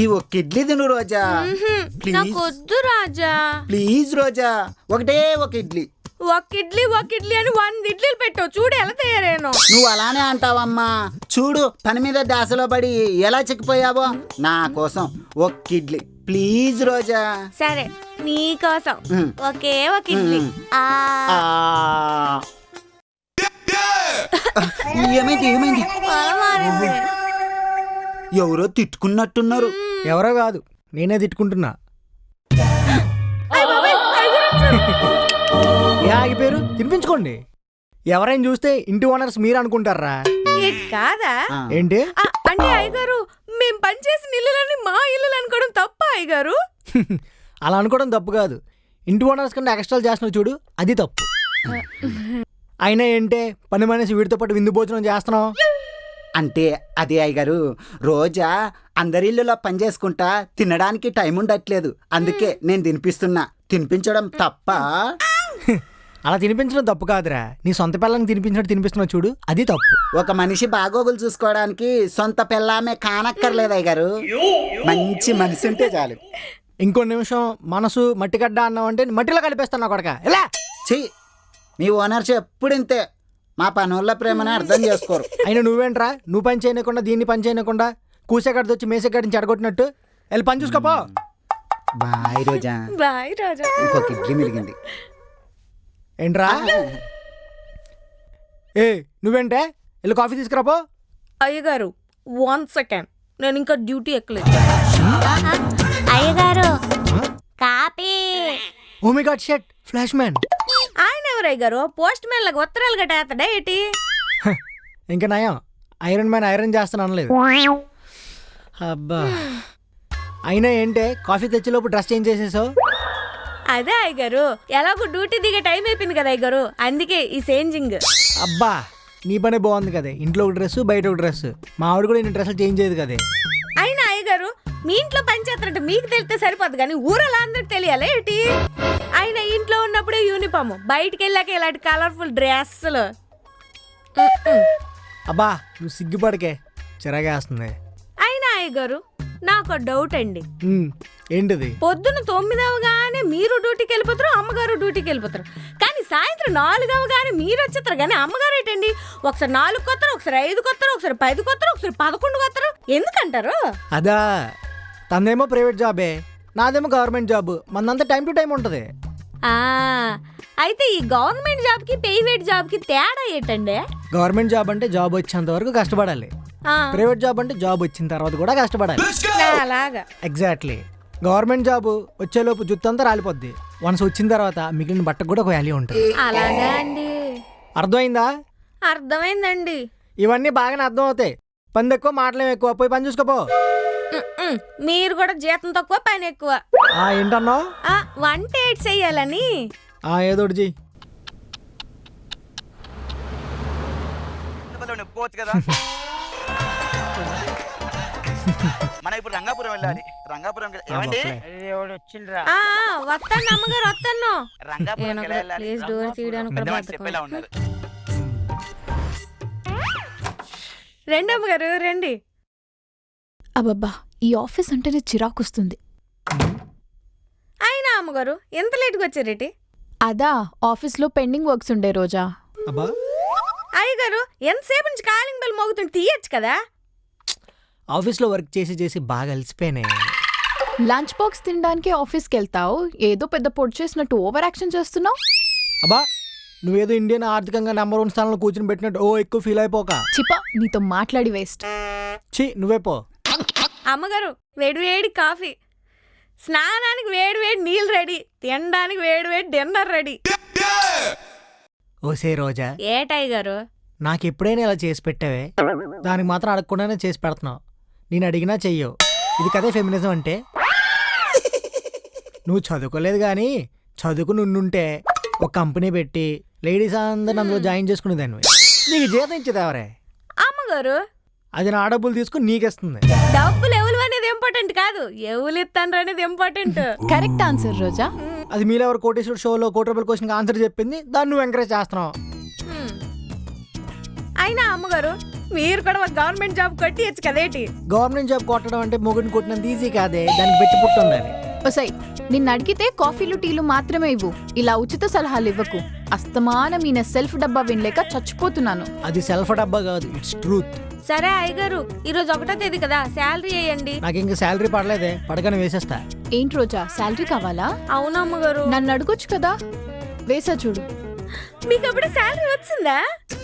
ఈ ఒక్క ఇడ్లీ తిను రోజా. నాకొద్దు రాజా. ప్లీజ్ రోజా, ఒకటే ఒక ఇడ్లీ. ఒక ఇడ్లీ అని 100 ఇడ్లీలు పెట్టావు, చూడు ఎలా తయారేనో. నువ్వు అలానే అంటావమ్మా. చూడు పని మీద డాసలో పడి ఎలా చిక్కిపోయావో. నా కోసం ఒక్క ఇడ్లీ ప్లీజ్ రోజా. సరే నీకోసం ఒకే ఒక ఇడ్లీ. ఏమైంది ఏమైంది? ఎవరో తిట్టుకున్నట్టున్నారు. ఎవరో కాదు, నేనే తిట్టుకుంటున్నా. ఏ ఆగిపోయారు? తినిపించుకోండి. ఎవరైనా చూస్తే ఇంటి ఓనర్స్ మీరు అనుకుంటారా? కాదా ఏంటి అంటే అయ్యగారు, మేము పనిచేసిన ఇల్లులని మా ఇల్లు అనుకోవడం తప్ప అయ్యగారు? అలా అనుకోవడం తప్పు కాదు. ఇంటి ఓనర్స్ కన్నా ఎక్స్ట్రా చేస్తున్నావు చూడు, అది తప్పు. అయినా ఏంటే పని మనిషి వీడితో పాటు విందు భోజనం చేస్తున్నావు అంటే అదే అయ్యగారు, రోజా అందరి ఇళ్ళలో పని చేసుకుంటా తినడానికి టైం ఉండట్లేదు, అందుకే నేను తినిపిస్తున్నా. తినిపించడం తప్ప? అలా తినిపించడం తప్పు కాదురా, నీ సొంత పిల్లల్ని తినిపించినట్టు తినిపిస్తున్నావు చూడు, అది తప్పు. ఒక మనిషి బాగోగులు చూసుకోవడానికి సొంత పిల్లమే కానక్కర్లేదు అయ్యగారు, మంచి మనిషి ఉంటే చాలు. ఇంకో నిమిషం మనసు మట్టిగడ్డ అన్నావంటే మట్టిలో కలిపేస్తాను కొడక. ఎలా చెయ్యి, మీ ఓనర్స్ ఎప్పుడు ఇంతే, మా పనుల ప్రేమని అర్థం చేసుకోరు. అయినా నువ్వేంట్రా, నువ్వు పని చేయకుండా దీన్ని పని చేయకుండా కూసేగడ్డ వచ్చి మేసేగడ్డ నుంచి చెడగొట్టినట్టు వెళ్ళి పని చూసుకోపో. బాయ్ రోజా. బాయ్ రాజా. ఇంకొక ఇడ్లీ మిలిగింది. ఏంట్రా? ఏ నువ్వేంటే వెళ్ళి కాఫీ తీసుకురాపో. అయ్యగారు 1 సెకండ్, నేను ఇంకా డ్యూటీ ఎక్కలేదు. అయ్యగారు కాపీ. Oh my god shut, flash man. ఆయన ఎవరు అయ్యగారు? పోస్ట్ మ్యాన్ లాగా ఉత్తరాలు గట్టేస్తాడా ఏంటి? ఇంకా నయం, ఐరన్ మ్యాన్ ఐరన్ చేస్తాను అనలేదు. అబ్బా, అయినా ఏంటే కాఫీ తెచ్చేలోపు డ్రెస్ చేంజ్ చేసేసావు? అదే అయ్యగారు, ఎలాగో డ్యూటీ దిగే టైం అయిపోయింది కదా అయ్యగారు, అందుకే ఈ చేంజింగ్. అబ్బా నీ పనే బాగుంది కదే, ఇంట్లో ఒక డ్రెస్ బయట ఒక డ్రెస్. మా ఆవిడ కూడా ఇన్ని డ్రెస్సులు చేంజ్ చేయదు కదే. అయినా అయ్యగారు, మీ ఇంట్లో పని చేస్తారంటే మీకు తెలిస్తే సరిపోదు కానీ ఊరలా అందరికి తెలియాలి ఏంటి? ఆయన ఇంట్లో ఉన్నప్పుడే యూనిఫామ్, బయటికి వెళ్ళాక ఇలాంటి కలర్ఫుల్ డ్రెస్సులు. అబ్బా నువ్వు సిగ్గుపడకే, చిరాగేస్తుంది. అయినా అయ్యగారు నాకు డౌట్ అండి. ఏంటిది? పొద్దున 9 అవగానే మీరు డ్యూటీకి వెళ్ళిపోతారు, అమ్మగారు డ్యూటీకి వెళ్ళిపోతారు, కానీ సాయంత్రం 4 అవగానే మీరు వచ్చేస్తారు, కానీ అమ్మగారు ఏంటండి ఒకసారి 4 కొత్తరు, ఒకసారి 5 కొత్తరు, ఒకసారి 10 కొత్తరు, ఒకసారి 11 కొత్తరు, ఎందుకంటారు? అదా, తనదేమో ప్రైవేట్ జాబే, నాదేమో గవర్నమెంట్ జాబ్, మనంతా టైం టు టైం ఉంటుంది. అయితే ఈ గవర్నమెంట్ జాబ్ కి ప్రైవేట్ జాబ్ కి తేడా ఏంటండి? గవర్నమెంట్ జాబ్ అంటే జాబ్ వచ్చేంత వరకు కష్టపడాలి, ప్రైవేట్ జాబ్ అంటే జాబ్ వచ్చిన తర్వాత కూడా కష్టపడాలి. అలాగా. ఎగ్జాక్ట్లీ. గవర్నమెంట్ జాబ్ వచ్చేలోపు జుత్తంతా రాలిపోద్ది, వన్స్ వచ్చిన తర్వాత మిగిలిన బట్టకు కూడా ఒక వాల్యూ ఉంటుంది. అలాగా అండి. అర్థమైందా? అర్థమైందండి. ఇవన్నీ బాగానే అర్థం అవుతాయి. పని ఎక్కువ మాటలేం ఎక్కువ, పోయి పని చూసుకోపో. మీరు కూడా జీతం తక్కువ పని ఎక్కువ. ఏంటన్నావు? వంట ఏడ్ చెయ్యాలని. ఏదోటి చెయ్యి. రంగాపురం వెళ్ళాలి. రంగాపురం వస్తాను అమ్మగారు, వస్తాను. రండి అమ్మగారు రండి. అబ్బబ్బా, ఈ ఆఫీస్ అంటేనే చిరాకొస్తుంది. అయినా అమ్మగారు ఎంత లేట్గా వచ్చారేటి? అదా, ఆఫీస్లో పెండింగ్ వర్క్స్ ఉండే రోజా. అయ్యగారు ఎంతసేపు నుంచి కాలింగ్ బెల్ మోగుతుంటే తీయచ్చు కదా. ఆఫీస్లో వర్క్ చేసి చేసి బాగా అలసిపోయినాయి. లంచ్ బాక్స్ తినడానికి ఆఫీస్కి వెళ్తావు, ఏదో పెద్ద పొడి చేసినట్టు ఓవర్ యాక్షన్ చేస్తున్నావు. అబ్బా, నువ్వేదో ఇండియన్ ఆర్థికంగా నెంబర్ 1 స్థానంలో కూర్చుని పెట్టినట్టు ఎక్కువ ఫీల్ అయిపోక. చిపా, నీతో మాట్లాడి వేస్ట్. నువ్వే పో. అమ్మగారు వేడి వేడి కాఫీ, స్నానానికి వేడి వేడి నీళ్ళు రెడీ, తినడానికి వేడి వేడి డిన్నర్ రెడీ. ఓసే రోజా, ఏటయ్య గారు నాకు ఎప్పుడైనా ఇలా చేసి పెట్టావే, దానికి మాత్రం అడగకుండానే చేసి పెడుతున్నావు. నేను అడిగినా చెయ్యవు. ఇది కదే ఫెమినిజం అంటే. నువ్వు చదువుకోలేదు కానీ చదువుకు నుండుంటే ఒక కంపెనీ పెట్టి లేడీస్ అందరిని అందులో జాయిన్ చేసుకునేదాన్ని. నీకు జీతం ఇచ్చేది ఎవరే? అమ్మగారు. అది నా డబ్బులు తీసుకుని నీకేస్తుంది. డబ్బులు ఎవరు అనేది ఇంపార్టెంట్ కాదు, ఎవరు ఇస్తాను అనేది ఇంపార్టెంట్. కరెక్ట్ ఆన్సర్ రోజా. అది మీరెవరు కోటేశ్వర షోలో ₹1 కోటి క్వశ్చన్ ఆన్సర్ చెప్పింది, దాన్ని నువ్వు ఎంకరేజ్ చేస్తున్నావు. అయినా అమ్మగారు మీరు కూడా ఒక గవర్నమెంట్ జాబ్ కొట్టియచ్చు కదేటి. గవర్నమెంట్ జాబ్ కొట్టడం అంటే మొగుడిని కొట్టినంత ఈజీ కాదే, దానికి పెట్టి పుట్టి ఉండాలి. ఒసై నిన్ను అడిగితే కాఫీలు టీలు మాత్రమే ఇవ్వు, ఇలా ఉచిత సలహాలు ఇవ్వకు. అస్తమానం ఈయన సెల్ఫ్ డబ్బా వినలేక చచ్చిపోతున్నాను. అది సెల్ఫ్ డబ్బా కాదు, ఇట్స్ ట్రూత్. సరే అయ్యగారు, ఈ రోజు 1వ తేదీ కదా, శాలరీ వేయండి. నాకు ఇంకా శాలరీ పడలేదే, పడగానే వేసేస్తా. ఏంటి రోజా శాలరీ కావాలా? అవునా అమ్మగారు? నన్ను అడగొచ్చు కదా, వేసా చూడు. మీకు అప్పుడు శాలరీ వచ్చిందా?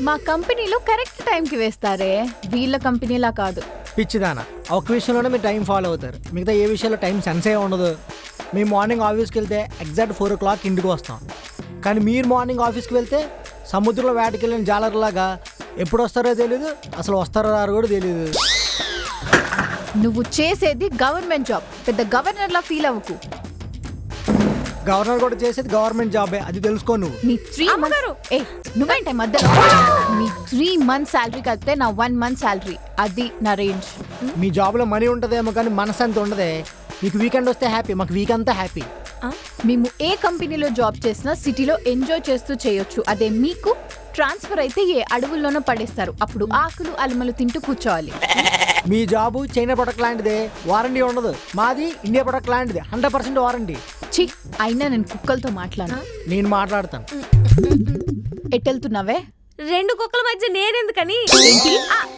మా కంపెనీలో కరెక్ట్ టైంకి వేస్తారే, వీళ్ళ కంపెనీలా కాదు. పిచ్చిదానా, ఒక విషయంలోనే మీరు టైం ఫాలో అవుతారు, మిగతా ఏ విషయంలో టైం సెన్సే ఉండదు. మేము మార్నింగ్ ఆఫీస్కి వెళ్తే ఎగ్జాక్ట్ 4 o'clock ఇంటికి వస్తాం. కానీ మీరు మార్నింగ్ ఆఫీస్కి వెళ్తే సముద్రంలో వేటకి వెళ్ళిన జాలర్లాగా ఎప్పుడు వస్తారో తెలీదు, అసలు వస్తారో రారో కూడా తెలీదు. నువ్వు చేసేది గవర్నమెంట్ జాబ్, పెద్ద గవర్నర్లా ఫీల్ అవ్వకు. గవర్నర్ కూడా చేసేది గవర్నమెంట్ జాబే, అది తెలుసుకో నువ్వు. నీ 3 months నువ్వేంటే మధ్యలో నీ 3 months శాలరీ కలిపితే నా 1 month శాలరీ, అది నా రేంజ్. మీ జాబ్లో మనీ ఉంటుందేమో కానీ మనసు అంత ఉండదే. మీకు వీకెండ్ వస్తే హ్యాపీ, మాకు వీక్ అంతా హ్యాపీ. మేము ఏ కంపెనీలో జాబ్ చేసినా సిటీలో ఎంజాయ్ చేస్తూ చేయొచ్చు. అదే మీకు ట్రాన్స్ఫర్ అయితే ఏ అడవుల్లోనో పడేస్తారు, అప్పుడు ఆకులు అలమలు తింటూ కూర్చోవాలి. మీ జాబు చైనా ప్రొడక్ట్ లాంటిదే, వారంటీ ఉండదు. మాది ఇండియా ప్రొడక్ట్ లాంటిది, 100% వారంటీ. ఛీ, అయినా నేను కుక్కలతో మాట్లాడను. నేను మాట్లాడతాను. ఎట్టెళ్తున్నావే? 2 కుక్కల మధ్య నేనెందుకని?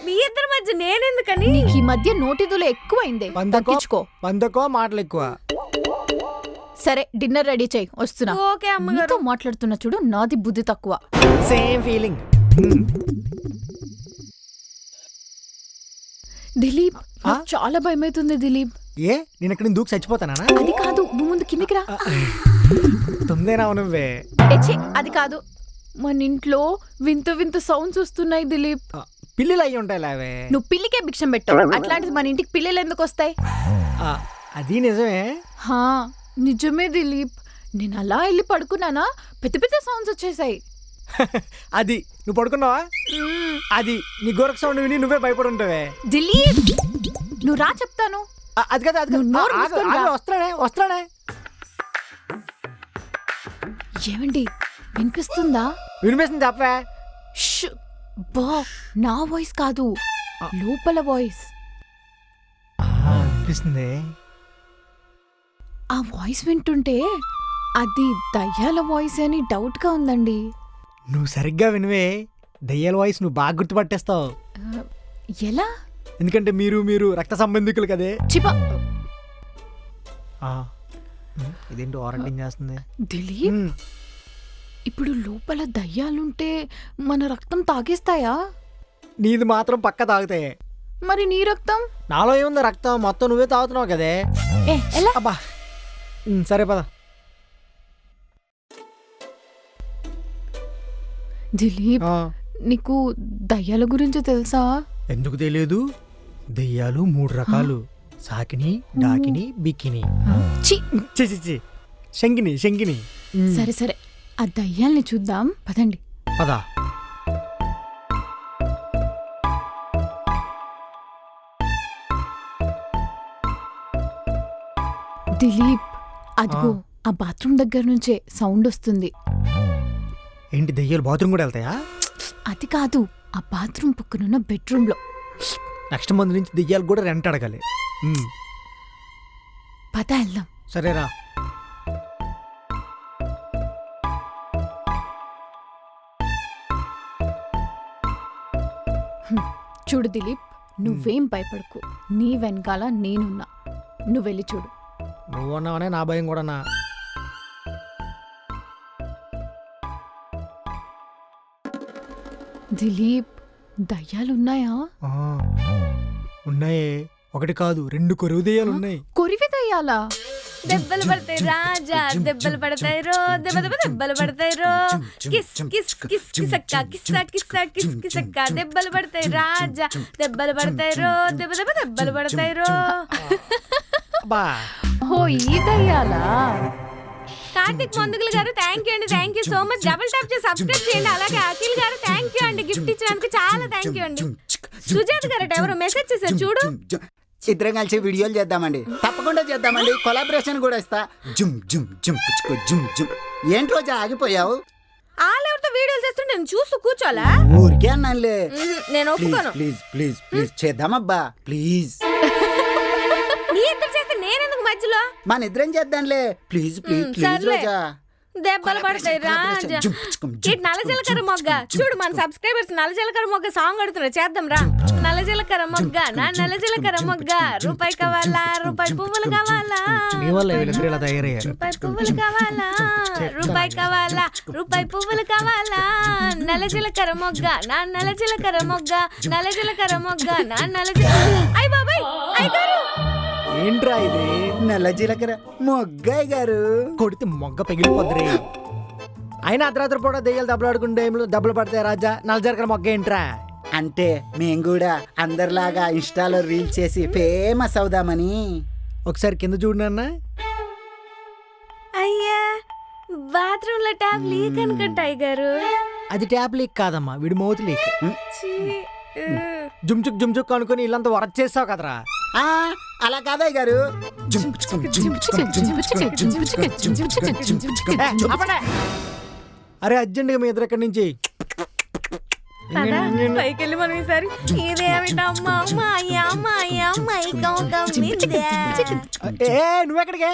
మీ ఇద్దరి మధ్య నేనెందుకని? నీకు ఈ మధ్య నోటిదులు ఎక్కువైందే, తగ్గించుకో. పందకో మాటలు ఎక్కువ. సరే డిన్నర్ రెడీ చేయి, వస్తున్నా. ఓకే అమ్మగారు. నీతో మాట్లాడుతున్నా చూడు, నాది బుద్ధి తక్కువ. Same feeling. దిలీప్, నాకు చాలా భయమవుతుంది దిలీప్. ఏ నేను ఇక్కడ దూకి చచ్చిపోతానా? అది కాదు, నువ్వు ముందు కిందికి రా. తుందేనా నువ్వే? ఎచ్చి, అది కాదు, మన ఇంట్లో వింత వింత సౌండ్స్ వస్తున్నాయి దిలీప్. పిల్లిలు అయ్యి ఉంటాయి లేవే. నువ్వు పిల్లికే భిక్షం పెట్టావు, అట్లాంటిది మన ఇంటికి పిల్లలు ఎందుకు వస్తాయి? అది నిజమే. హా నిజమే దిలీప్, నేను అలా వెళ్ళి పడుకున్నానా, పెద్ద పెద్ద సౌండ్స్ వచ్చేసాయి. అది నువ్వు పడుకున్నావా? అది నీ గోరక్ సౌండ్ విని నువ్వే భయపడి ఉంటావే. దిలీప్ నువ్వు రా చెప్తాను. అది కదా, అది నువ్వు నోరు మూసుకొని రా. వస్తానే. ఏమండి వినిపిస్తుందా? వినిపిస్తుంది, చెప్పే. ష్, బా, నా వాయిస్ కాదు, లోపల వాయిస్. వినిపిస్తుంది. ఆ వాయిస్ వింటుంటే అది దయ్యాల వాయిస్ అని డౌట్ గా ఉందండి. నువ్వు సరిగ్గా వినివే, దయ్యాల వాయిస్ నువ్వు బాగా గుర్తుపట్టేస్తావు. ఎలా? ఎందుకంటే మీరు రక్త సంబంధికులు కదే. చిప. ఇదేంటి వారంటీ చేస్తుంది? దిలీప్, ఇప్పుడు లోపల దయ్యాలుంటే మన రక్తం తాగేస్తాయా? నీది మాత్రం పక్క తాగుతాయి. మరి నీ రక్తం? నాలో ఏముంది రక్తం, మొత్తం నువ్వే తాగుతున్నావు కదే. ఎలా? అబ్బా సరే పద. దిలీప్, నీకు దయ్యాల గురించి తెలుసా? ఎందుకు తెలియదు? దెయ్యాలు 3 రకాలు, సాకిని, డాకిని, బికిని. చి, చి శంకిని. సరే సరే, ఆ దయ్యాల్ని చూద్దాం పదండి. పదా. దిలీప్, అదిగో ఆ బాత్రూమ్ దగ్గర నుంచే సౌండ్ వస్తుంది. ఏంటి దెయ్యాలు బాత్రూమ్ కూడా వెళ్తాయా? అది కాదు, ఆ బాత్రూమ్ పక్కనున్న బెడ్రూమ్ లో. నెక్స్ట్ మంత్ నుంచి దెయ్యాలు కూడా రెంట్ అడగాలి. పద వెళ్దాం. సరేరా. చూడు దిలీప్, నువ్వేం భయపడకు, నీ వెనకాల నేనున్నా, నువ్వు వెళ్ళి చూడు. నువ్వు అన్నావనే నా భయం కూడా. దిలీప్, దయ్యాలున్నాయా? ఉన్నాయే, 1 కాదు 2 కొరువు దెయ్యాలు ఉన్నాయి. కొరివి దయ్యాలా? దెబ్బలు పడతాయి రాజా, దెబ్బలు పడతాయి రో, దెబ్బలు పడతాయి రో, కిస్ కిస్ కిస్ కిసక్క, కిస్సా కిస్సా కిస్ కిసక్క, దెబ్బలు పడతాయి రాజా, దెబ్బలు పడతాయి రో, దెబ్బలు పడతాయి రో. ఓ, ఈ దయ్యాలా? కార్తిక్ మందుగులు గారు థ్యాంక్ యూ అండి, thank you so much. Double tap చేసి సబ్స్క్రైబ్ చేయండి. అలాగే అఖిల్ గారు థ్యాంక్ యూ అండి, గిఫ్ట్ ఇచ్చినందుకు చాలా థ్యాంక్ యూ అండి. సుజాత గారు ఎవరో మెసేజ్ చేశారు చూడు. ఇద్దరం కలిసి వీడియోలు చేద్దామండి, తప్పకుండా చేద్దామండి. కొలాబరేషన్ కూడా ఇస్తా. జుమ్ జుమ్ జుమ్ పుచ్చుకో జుమ్ జుమ్. ఏంటి రోజా ఆగిపోయావు? వాళ్ళెవరితో వీడియోలు చేస్తుంటే నేను చూస్తూ కూర్చోాలా ఊరికే అన్నానులే. నేను ప్లీజ్ ఒప్పుకోను. ప్లీజ్ ప్లీజ్ ప్లీజ్ చేద్దామబ్బా ప్లీజ్. నీ ఇద్దరు చేస్తే నేనెందుకు మధ్యలో? మన ఇద్దరం చేద్దాంలే ప్లీజ్ ప్లీజ్ ప్లీజ్ సర్లే. రోజా. దెబ్బలు పడతాయి రాజా. ఇటు నల్లజలకర మొగ్గ చూడు, మన సబ్స్క్రైబర్స్ నల్లజలకర మొగ్గ సాంగ్ అడుగుతున్నారు, చేద్దాం రా. నల్లజలకర మొగ్గ నా నల్లజలకర మొగ్గ, రూపాయి కావాలా రూపాయి పువ్వులు కావాలా, మీ వల్ల వీళ్ళిద్దరు ఇలా తయారయ్యారు. రూపాయి పువ్వులు కావాలా, రూపాయి కావాలా రూపాయి పువ్వులు కావాలా, నల్లజలకర మొగ్గ నా నల్లజలకర మొగ్గ, నల్లజలకర మొగ్గ నా అయ్ బాబాయ్ అయ్యగారు. ఏంట్రా ఇది? నల్ల జీలకర్ర మొగ్గాయ్ గారు. కొడితే మొగ్గ పగిలిపోద్ది. అయినా అర్ధరాత్రి పూట దెయ్యాలు దెబ్బలాడుకుంటే దెబ్బలు పడతాయి రాజా. నల్లజరకర మొగ్గ ఏంట్రా? అంటే మేము కూడా అందరిలాగా ఇన్స్టాలో రీల్స్ చేసి ఫేమస్ అవుదామని. ఒకసారి కింద చూడన్నా. అయ్యా బాత్రూమ్ లో ట్యాప్ లీక్ అనుకుంటా అయ్యగారు. అది ట్యాప్ లీక్ కాదమ్మా, వీడి మౌత్ లీక్. ఛీ, జుమ్చుక్ జుమ్చుక్ అనుకుని ఇల్లంతా వరద చేస్తావు కదరా. ఆ, అలా కాదయ్య గారు. అరే అర్జెంట్గా మీ ఇద్దరు ఎక్కడి నుంచి. పదా, పైకెళ్ళి మనం ఈసారి ఇదేమిటమ్మా అమ్మాయి అమ్మాయి అమ్మాయి కౌకమ్మిందే. నువ్వెక్కడికే?